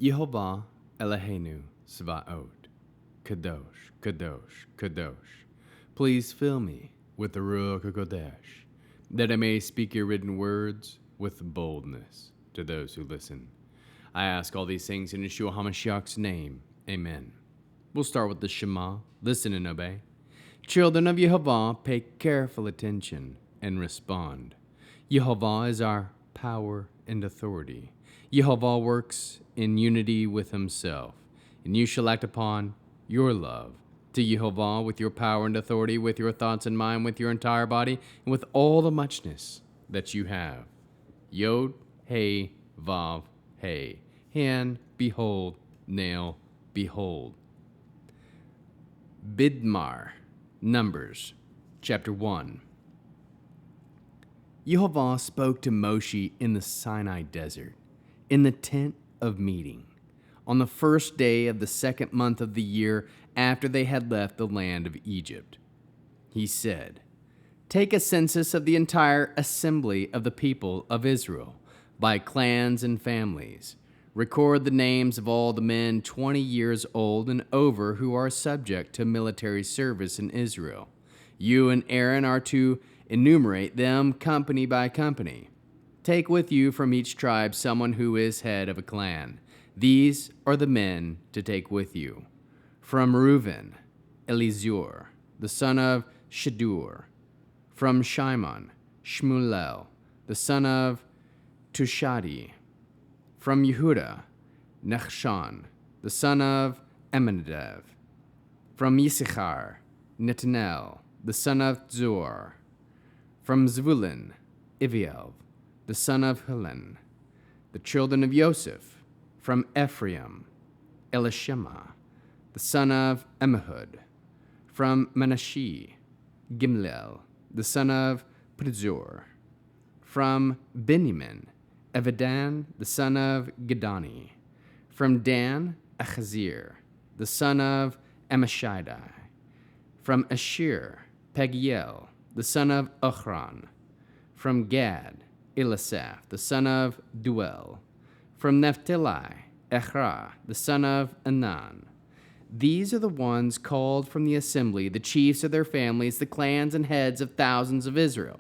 Yehovah Eloheinu Sebaot, Kadosh, Kadosh, Kadosh. Please fill me with the Ruach HaKodesh, that I may speak your written words with boldness to those who listen. I ask all these things in Yeshua HaMashiach's name. Amen. We'll start with the Shema. Listen and obey. Children of Yehovah, pay careful attention and respond. Yehovah is our power and authority. Yehovah works in unity with himself, and you shall act upon your love to Yehovah with your power and authority, with your thoughts and mind, with your entire body, and with all the muchness that you have. Yod, Hey, Vav, Hey. Hand, behold, nail, behold. Bidmar, Numbers, chapter 1. Yehovah spoke to Moshe in the Sinai desert, in the tent of meeting, on the first day of the second month of the year after they had left the land of Egypt. He said, "Take a census of the entire assembly of the people of Israel, by clans and families. Record the names of all the men 20 years old and over who are subject to military service in Israel. You and Aaron are to enumerate them company by company. Take with you from each tribe someone who is head of a clan. These are the men to take with you. From Reuben, Elizur, the son of Shadur. From Shimon, Shmuel, the son of Tushadi. From Yehuda, Nechshan, the son of Amminadab. From Yisachar, Netanel, the son of Zor. From Zvulun, Iviel, the son of Helen. The children of Joseph, from Ephraim, Elishama, the son of Ammihud. From Manasseh, Gimlel, the son of Prizur. From Benjamin, Evidan, the son of Gedani. From Dan, Achazir, the son of Ammishaddai. From Asher, Pagiel, the son of Ochran. From Gad, Elisaph, the son of Duel. From Naphtali, Echra, the son of Anan. These are the ones called from the assembly, the chiefs of their families, the clans and heads of thousands of Israel,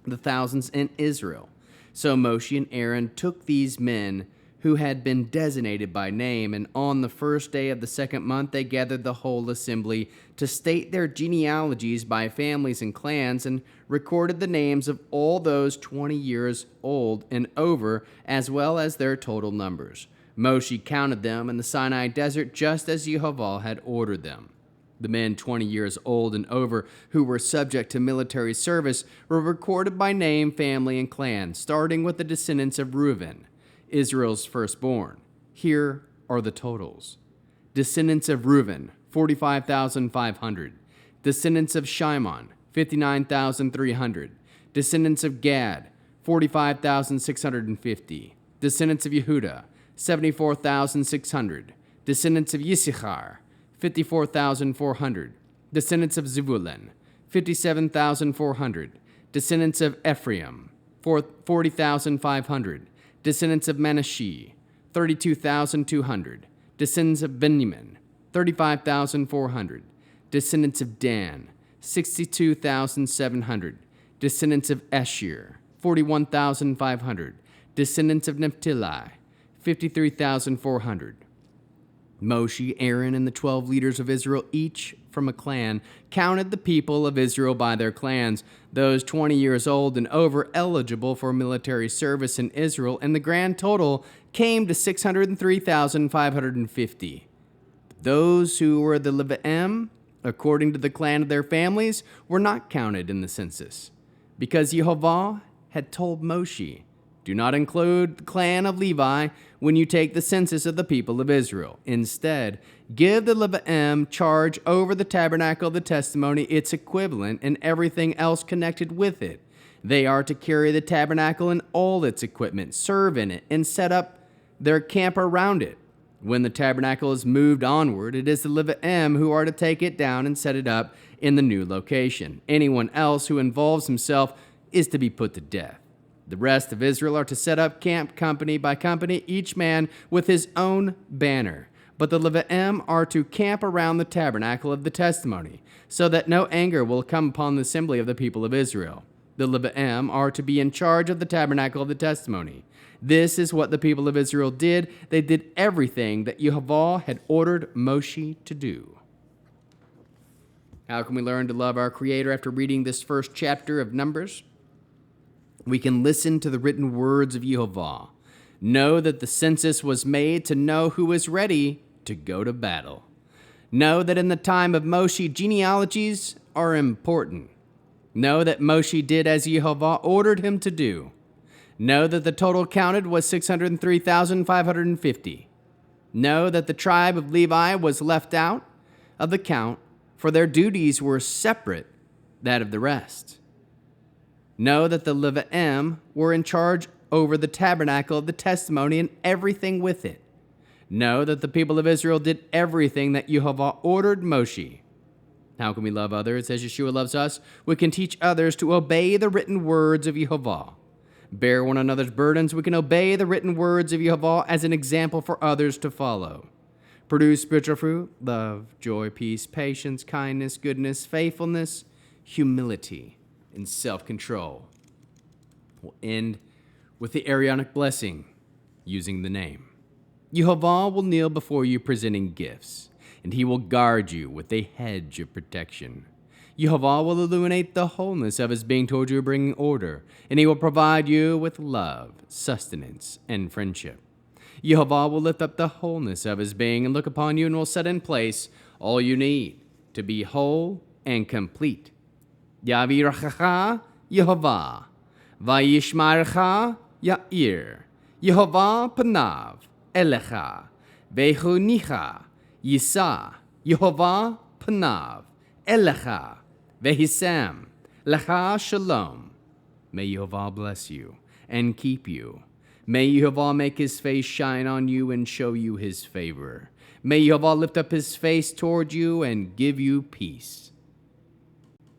the thousands in Israel. So Moshe and Aaron took these men who had been designated by name, and on the first day of the second month they gathered the whole assembly to state their genealogies by families and clans, and recorded the names of all those 20 years old and over, as well as their total numbers. Moshe counted them in the Sinai desert just as Yehovah had ordered them. The men 20 years old and over who were subject to military service were recorded by name, family, and clan, starting with the descendants of Reuben, Israel's firstborn. Here are the totals. Descendants of Reuben, 45,500. Descendants of Shimon, 59,300. Descendants of Gad, 45,650. Descendants of Yehuda, 74,600. Descendants of Yisachar, 54,400. Descendants of Zebulun, 57,400. Descendants of Ephraim, 40,500. Descendants of Manasseh, 32,200. Descendants of Benjamin, 35,400. Descendants of Dan, 62,700. Descendants of Asher, 41,500. Descendants of Naphtali, 53,400. Moshe, Aaron, and the 12 leaders of Israel, each from a clan, counted the people of Israel by their clans, those 20 years old and over eligible for military service in Israel, and the grand total came to 603,550. Those who were the Levi'im, according to the clan of their families, were not counted in the census, because Yehovah had told Moshe, "Do not include the clan of Levi when you take the census of the people of Israel. Instead, give the Levi'im charge over the tabernacle of the testimony, its equivalent, and everything else connected with it. They are to carry the tabernacle and all its equipment, serve in it, and set up their camp around it. When the tabernacle is moved onward, it is the Levi'im who are to take it down and set it up in the new location. Anyone else who involves himself is to be put to death. The rest of Israel are to set up camp company by company, each man with his own banner. But the Levi'im are to camp around the tabernacle of the testimony, so that no anger will come upon the assembly of the people of Israel. The Levi'im are to be in charge of the tabernacle of the testimony. This is what the people of Israel did. They did everything that Yehweh had ordered Moshe to do. How can we learn to love our Creator after reading this first chapter of Numbers? We can listen to the written words of Yehweh. Know that the census was made to know who is ready to go to battle. Know that in the time of Moshe, genealogies are important. Know that Moshe did as Yehweh ordered him to do. Know that the total counted was 603,550. Know that the tribe of Levi was left out of the count, for their duties were separate that of the rest. Know that the Levi'im were in charge over the tabernacle of the testimony and everything with it. Know that the people of Israel did everything that Yehweh ordered Moshe. How can we love others as Yeshua loves us? We can teach others to obey the written words of Yehweh. Bear one another's burdens. We can obey the written words of Yehweh as an example for others to follow. Produce spiritual fruit: love, joy, peace, patience, kindness, goodness, faithfulness, humility, and self-control. We'll end with the Aaronic blessing using the name. Yehweh will kneel before you presenting gifts, and he will guard you with a hedge of protection. Yehweh will illuminate the wholeness of his being toward you, bringing order, and he will provide you with love, sustenance, and friendship. Yehweh will lift up the wholeness of his being and look upon you and will set in place all you need to be whole and complete. Yavirecha Yehweh, vayishmarecha Yair, Yehweh panav elecha, vehunicha Yisa, Yehweh panav elecha, vehisam lecha shalom. May Yehweh bless you and keep you. May Yehweh make his face shine on you and show you his favor. May Yehweh lift up his face toward you and give you peace.